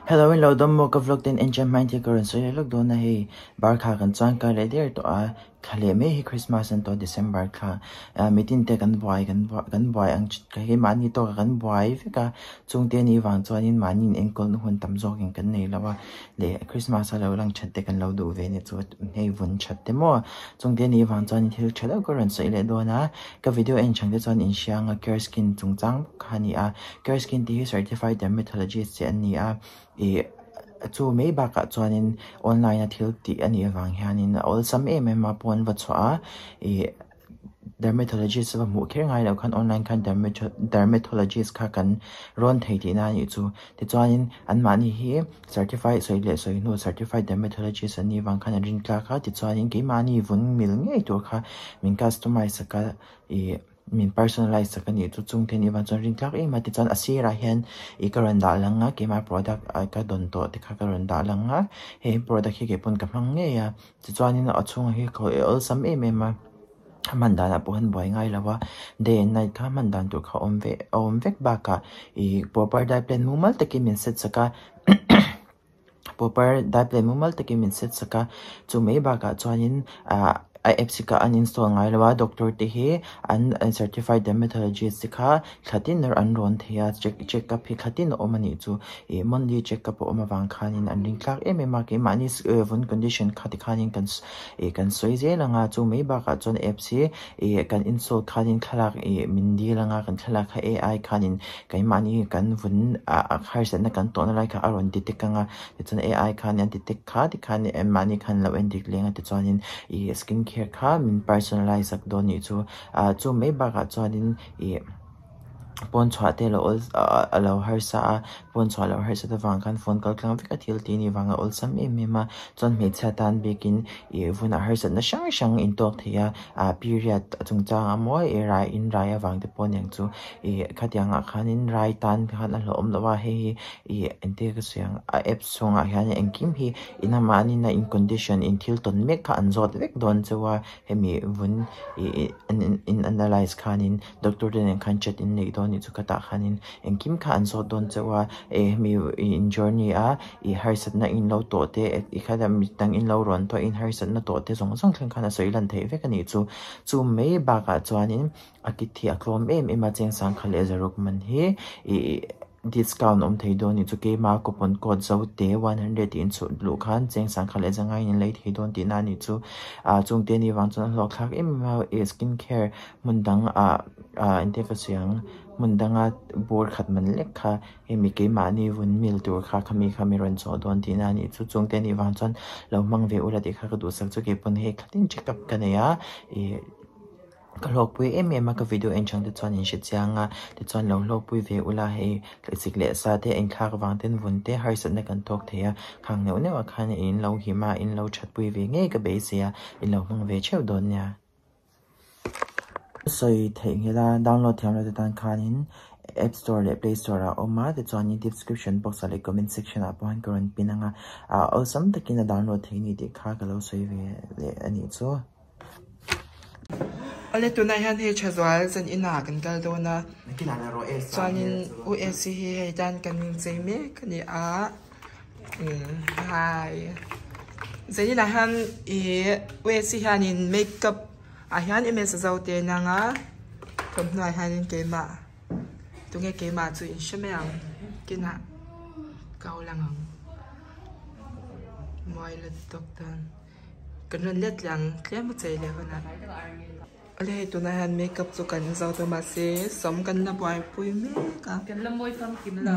Hello, hello, dom mo ka vlog din enjam mind karon so look do na hi bar kha kan chang ka le der to a khale me hi Christmas and to December kha meeting te kan boy ang ka hi mani to kan boy ka chung te ni wang chuan in mani en kol nu hun tam jok in kan nei lawa le Christmas lo lang chat te kan lo du ve ne chu nei vun chat te mo chung te ni wang chuan thil chalo karon so le do na ka video en chang te chuan in siang a CureSkin chung chang khani a CureSkin ti certified dermatologist che ani a chu mei ba ka chuanin online a thil ti ani awang hianin all sam ma pon wa chwa dermatologist wa mu kher ngai lo khan online khan dermatologist kha kan ron thei ti na ni chu ti chuanin an mani hi certified soi no certified dermatologist ani wang khan rin kla kha ti chuanin ke mani vun mil ngai to kha min customize ka min personalize sakani chu chung theni wan chon ring klak ma ti chan asira hian ikaran da langa ke ma product ka don to te kha karan da langa he product hi ke pon ka hmang nge ya chi chuanin a chung hi ko all sam ma mandana pohan boy ngai lawa day and night kha mandan tu kha omvek ba ka proper diet plan mumal te ke min set saka proper diet plan mumal te ke min set saka chu mei ba ka chuanin IFC ka uninstall ngai lawa doctor te he an certified dermatologist kha khatin ner an ron thea check up hi khatin omani chu monthly check up oma wang khanin an ring klak ma ke mani vun condition khati khanin kan soi je langa chu mei ba ka chon FC kan install khanin khalak min di langa kan khalak kha AI khanin kai mani kan vun khar sen kan to na lai kha aron detect kanga chon AI khan detect kha ti khan mani khan lo endik lenga ti chonin skin care kha min personalize ak do ni chu mei ba ka chuanin pon chwa te lo alo har sa pon chwa lo har sa ta wang kan phone call klang vika thil ti ni wanga ol sam ma chon me cha tan bekin vuna har sa na shang in tok thia period chung chang amoi rai in rai awang te pon yang chu khatyang a khanin rai tan khan a hlom lawa he ente ka syang app songa hian engkim hi ina mani na in condition in thil ton mek kha anjot vek don chewa hemi vun in analyze khanin doctor den khan chat in nei don ni chu kata khanin engkim kha anjot don chewa mi in journey a har sat na in lo to te khada mi tang in lo ron to in har sat na to te song thlen khana soilan thei vek ani chu mei ba ka chuanin akithi aklom ma cheng sang khale zaruk man hi discount thei don ni chu ke ma coupon code zo te 100 in chu lu khan cheng sang khale jangai in lei thei don ti na ni chu chung te ni wang chon lo khak skin care mundang inte ka siang mundanga bor khat man lekha mi ke mani vun mil tur kha khami ron cho don ti na ni chu chung te ni wang chon lo mang ve ula de kha ka du sak chu ke pon he khatin check up ka ne ya kalok pui ma ka video en chang de chon in shi changa de chon lok pui ve ula he klasik le sa te en khak wang ten vun te har san na kan tok thea khang ne wa khan in lo hi ma in lo chat pui ve nge ka be sia in lo mang ve cheu don ya soi theng hela download thiam la tan khanin App Store le Play Store oma de chon description box le comment section a point current pinanga awesome takin download theni de kha ka lo soi ve le ani chu ale tunai han he Thazual zan ina kan kal do na kinana ro es chanin USC he dan kan ning sei me kani a hai zai na han USC hanin makeup a hian image zaute na nga kam nai hanin ke ma tunge ke ma chu in shemang kina kaulang moi le doktan kan let lang klem chei le hona ale tunai han makeup chu kan zauta ma se som kan na boy pui me ka kan la moi fam kim la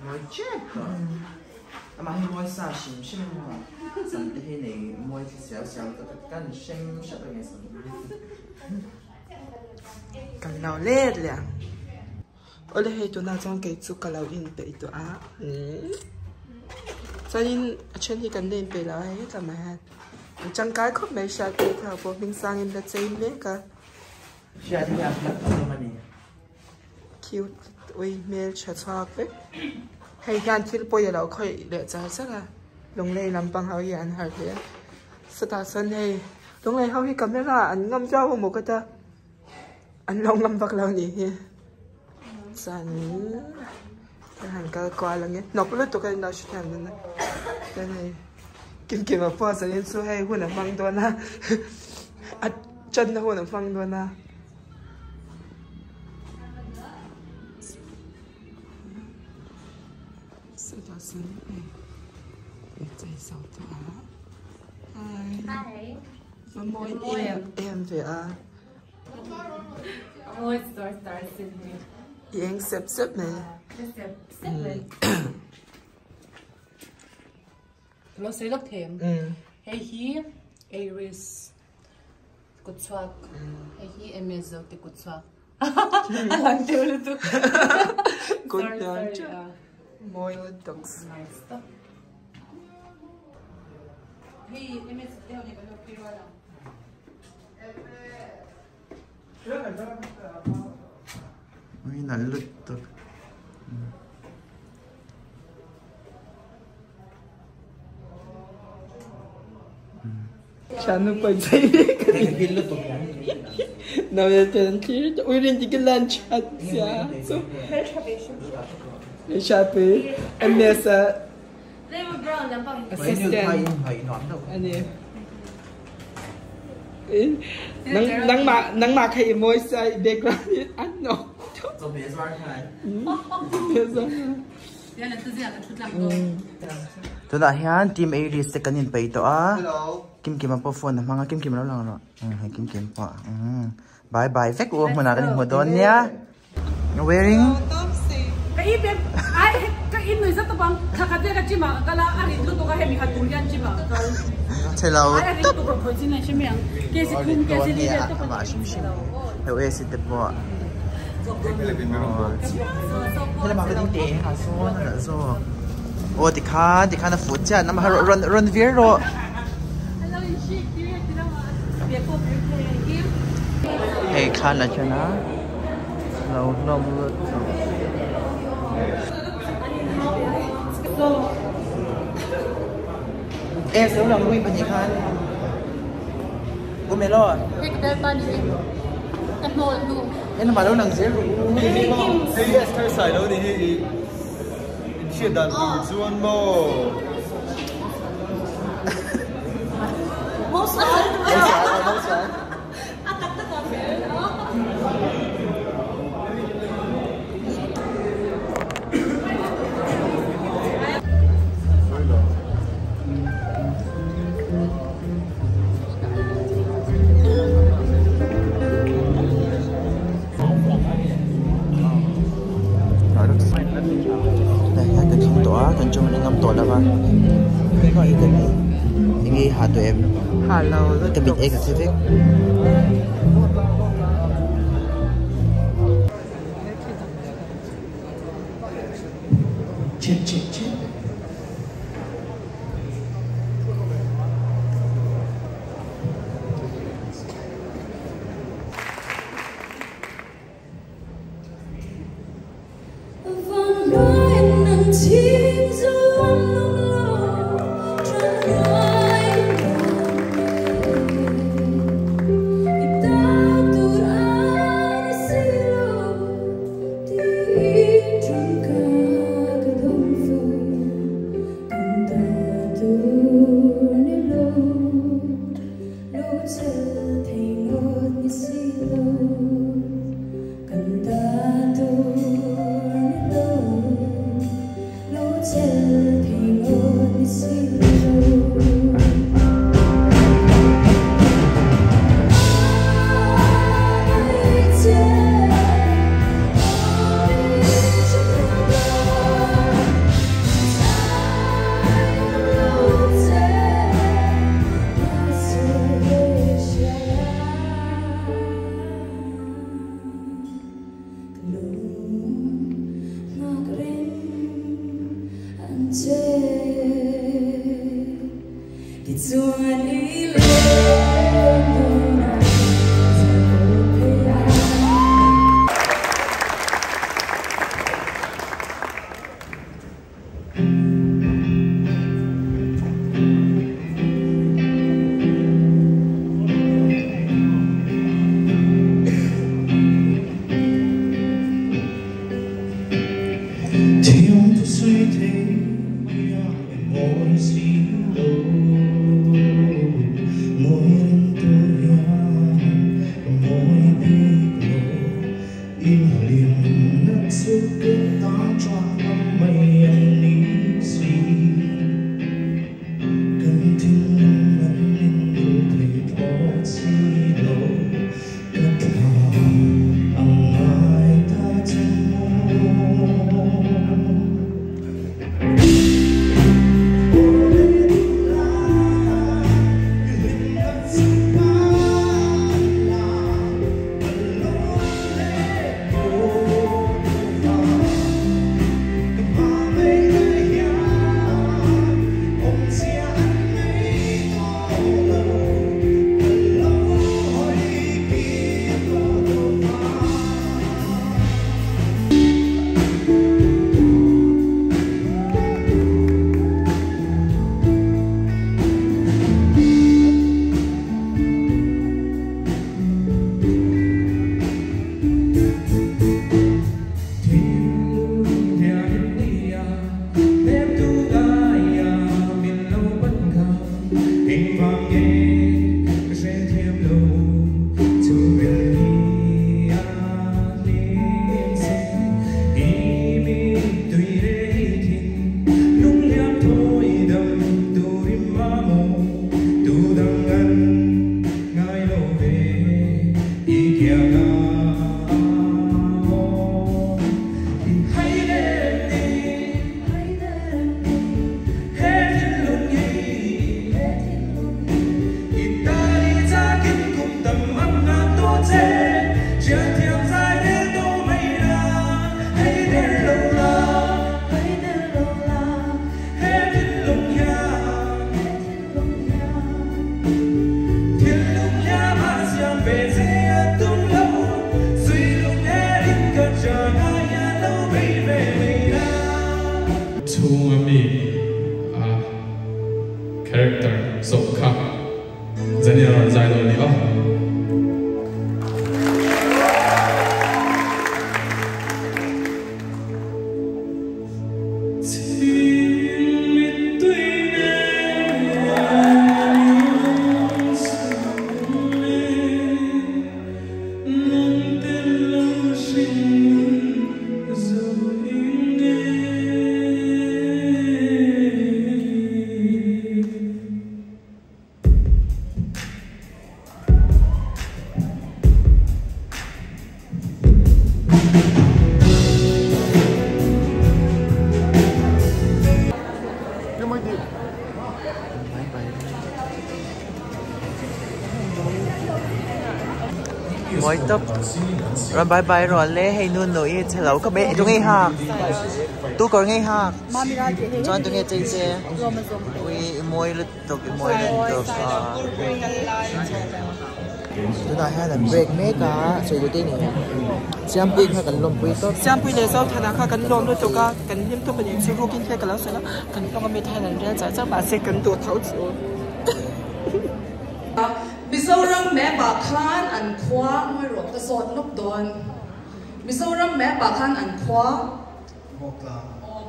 moi check ama hi moi sa shim ma san te he nei moi ti xiao ta kan shem sha ta nge san kan lao let le ole he tunai chang ke chu kalau in pe to a chanin achen hi kan den pe la he tama ha chẳng cái khóc mẹ sợ thì thảo bộ mình sang em đã chơi mẹ cả sợ thì làm mà nè cute ui mẹ sợ sợ đấy hay gan khi bôi giờ đâu khơi để trả chắc là lồng lây làm bằng hậu yên hả thế sao sân hay lồng lây hậu hi cầm là anh ngâm cho một cái ta anh lồng ngâm bạc lâu nhỉ sẵn cái hàng cá qua là nghe nó có lúc tụi cái nào xuất hàng nữa cái này kim kim mà phơi sẽ nên số hay hơn là phăngตัวนะchân nó hơn là phăngตัวนะsự cho sướng này việc chạy sầu thỏa hai môi em về à ôi star xin yên xếp xếp này nó sẽ rất thèm hay hi Aries cột xoạc hay hi Mizo thì cột xoạc làm tiêu luôn tu cột nhon môi lên tóc nice stuff hi Mizo tiêu này có được kêu là Ui nãy lứt tóc Chanu pag-say Nawiatan siya. Uy, rin di ka lunch at siya. So, may shape. Ang mesa. Assistant. Ano yun? Nang maka-emoy sa background yun. Ano? Cho bé doan khai. Yan là tư diện là chút làm rồi. Tôi đã hiện team Aries sẽ cần nhìn bày to à. Kim Kim apa phone mang Kim Kim nó lang rồi. Hay Kim Kim pa. Bye bye. Vek uống mà cái hình đó nha. Wearing. Cái im em ai cái im người rất là bằng. Khắc khắc cái chim mà cái là anh ấy lúc đó cái mình hạt tùng yan chim mà. Chơi lâu. Ai anh ấy lúc đó thôi chim này chim miệng. Cái gì cũng cái gì đi ra tôi phải chim chim. Hiểu em sẽ tập bộ. Thế là mà cái tiếng hả số nó là số. Ô thì khá là phút chứ, nằm run viết rồi. Hey khá là cho nó lâu lâu luôn. Em sẽ làm nguyên phần gì khá. Cô mẹ lo. Cái cái bàn gì? Cái mồi luôn. Em mà đâu nằng dễ rồi. Hey, yes, cái sải đâu thì chuyện đàn chuan mô. Mốt sải. Mốt sải. Cần chung mình ngâm tổ là ba cái gọi cái này nghe hà tụi em Hello, cái bịt egg sẽ biết chết Do you character so ka zania zai do ni Mỗi tập rồi bye bye rồi lẽ hay luôn nổi chơi lâu các bé tôi nghe ha tôi còn nghe ha cho tôi nghe chơi xe môi lên tục tôi nói hai lần break mấy cả rồi tôi tin này xem pin hay cần lồng pin tốt xem pin này sau thằng nào cần lồngด้วยตัวก็cầnยิ่งตัวเป็นยิ่งซื้อกินแค่กันแล้วเสร็จแล้วกันต้องก็ไม่ไทยนั่นแหละจะบาเซกันตัวเท่าตัวMizoram mẹ bà khan ăn khoa mới rồi cái sọt núp đòn Mizoram mẹ bà khan ăn khoa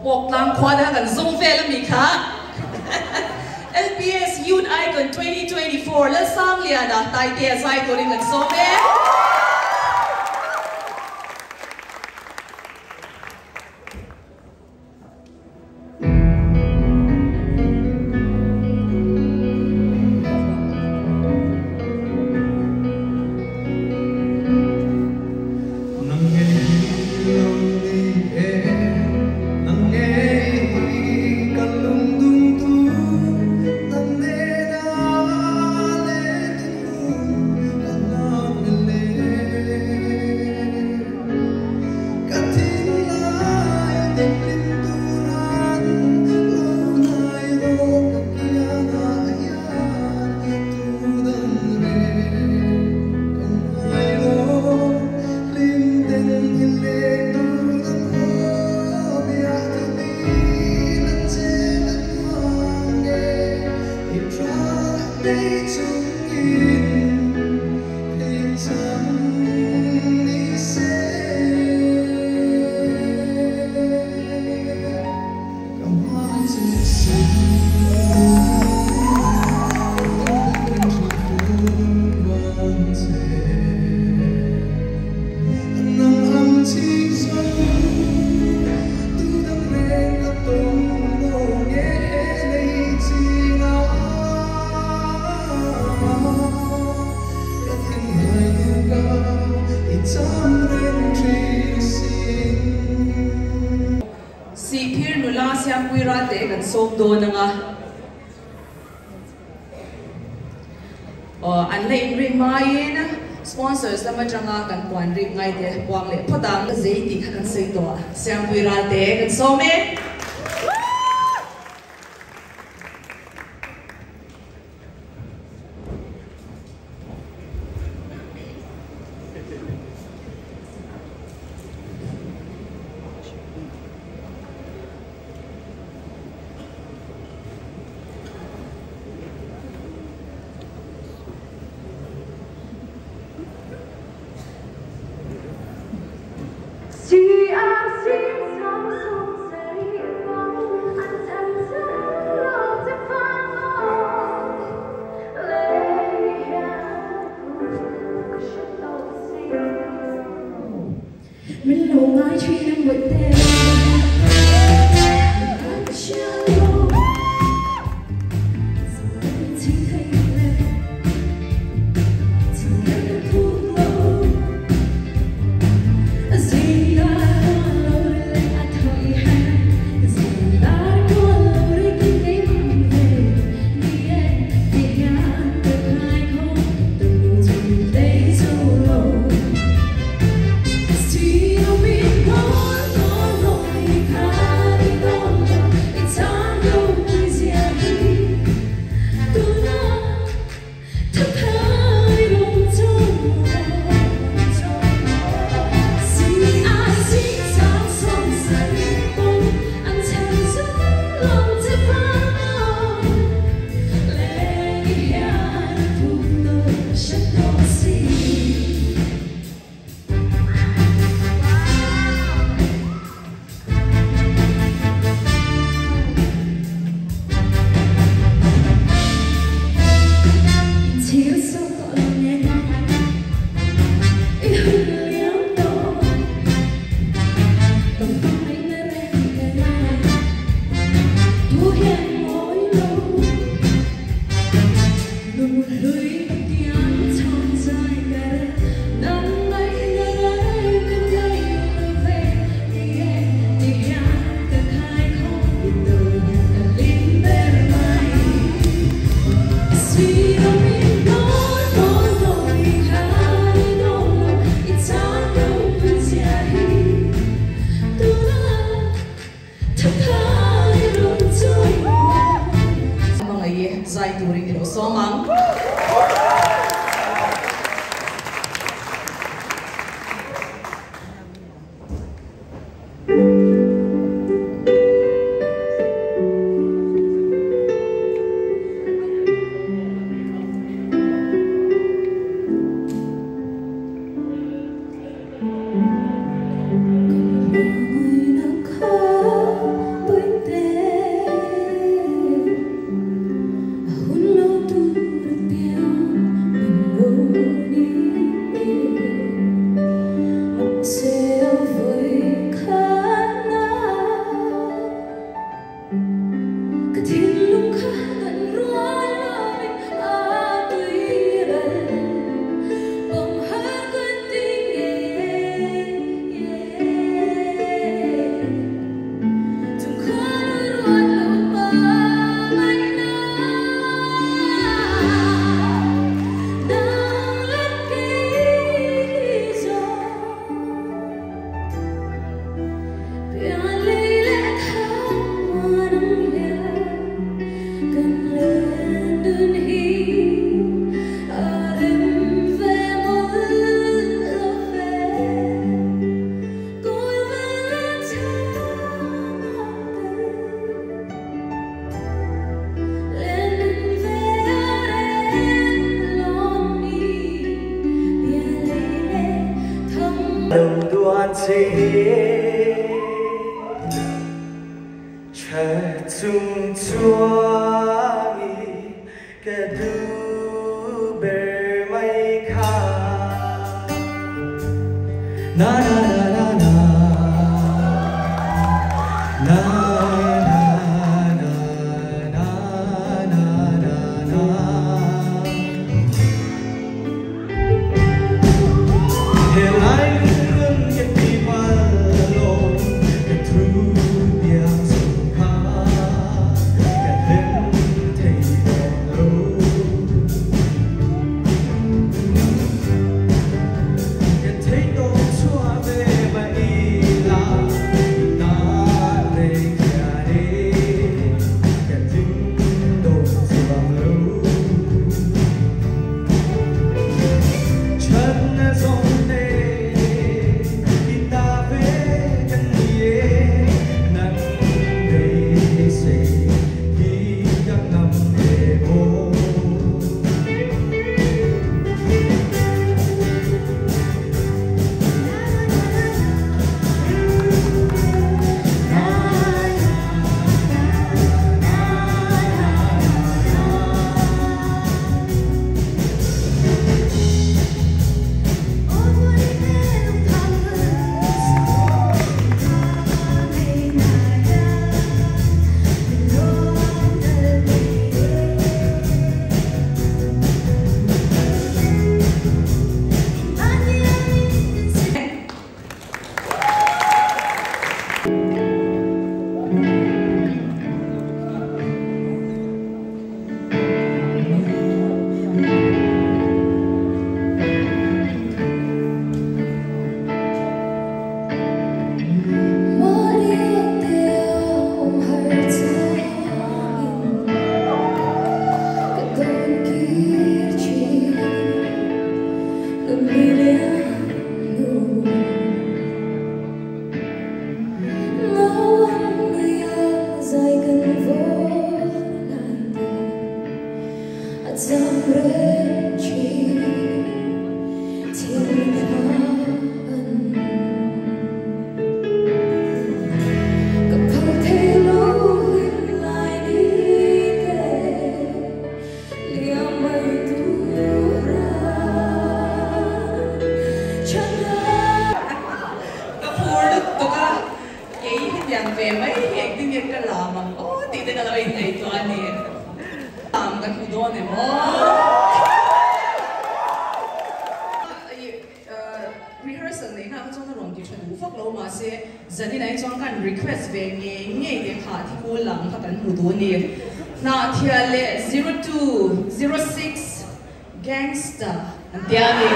bọc lang khoa đã gần zoom về là mình khá LPS Youth Icon 2024 let's sang liền à tại địa sai của mình gần zoom về Jesus. siam puira te kan som do nanga an lei ring mai na sponsors lama changa kan puan ring ngai te puang le phodang zai ti kan sei to siam puira te kan som me Hãy subscribe về mấy hiện tiếng Việt cái làm mà thì đây là loại này cho anh nè làm cái khu đó này rehearsal này ha trong nó thì chuẩn phúc lâu mà sẽ dẫn đi này trong cái request về nghe để khá thì cô làm các cái khu đó nè na thì là 0206 gangster dia ni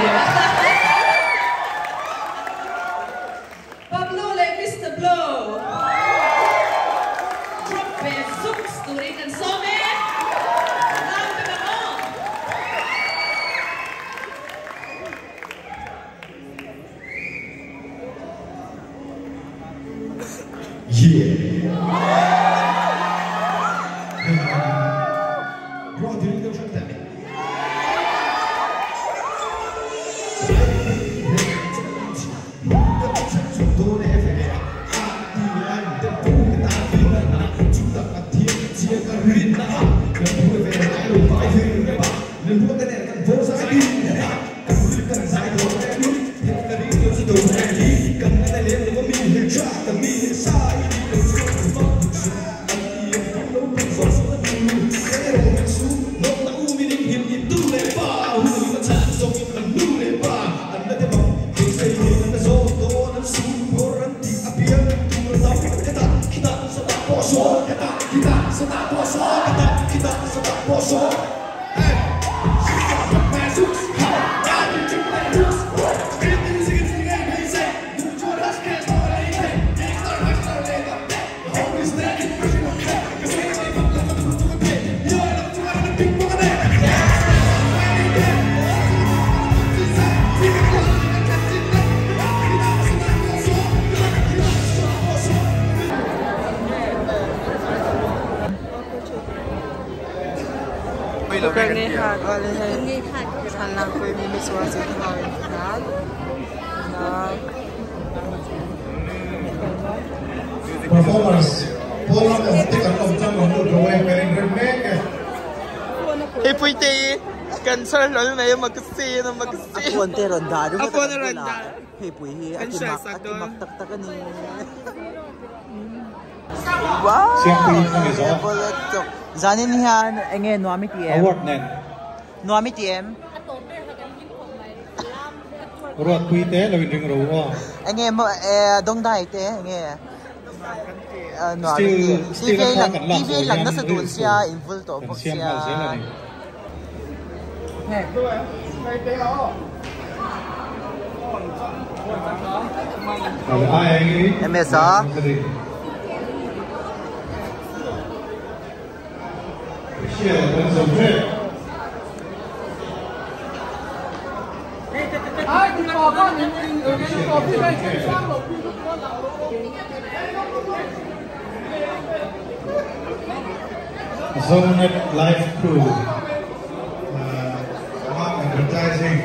Pablo le Mr. Blow drop bass zoom story kan some nam ka mo Ni hat oleh sana ko mi miswa sa tawin na performance program of the consumption of the drawing and remake hey puite cancer lol may magsi na magsi Apon te ronda do Apon ronda hey pui hi akimak tak ni wow bolot zanin hian enge nuami tiem award nen nuami tiem ruat kuite lawin ring ro wa enge mo dong dai te enge nuami TV lang na sa dun siya invul to pok siya hey MSA Zonet live crew advertising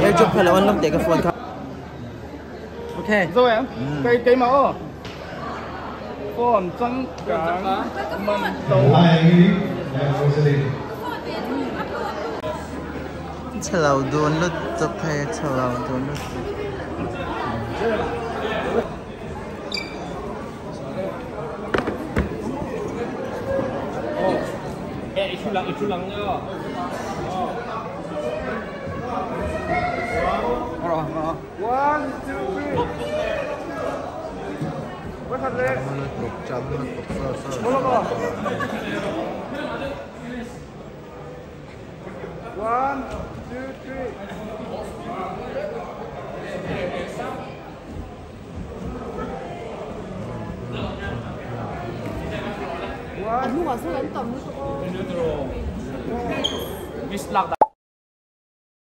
Em chụp phải là ôn lông để cái phone không? Ok. Rồi em, cây mẫu. Form trắng trắng mần tấu. Chào đón lúc chụp hay chào đón lúc. Itu lang nha. One, two, three. What are they? One, two, three. One.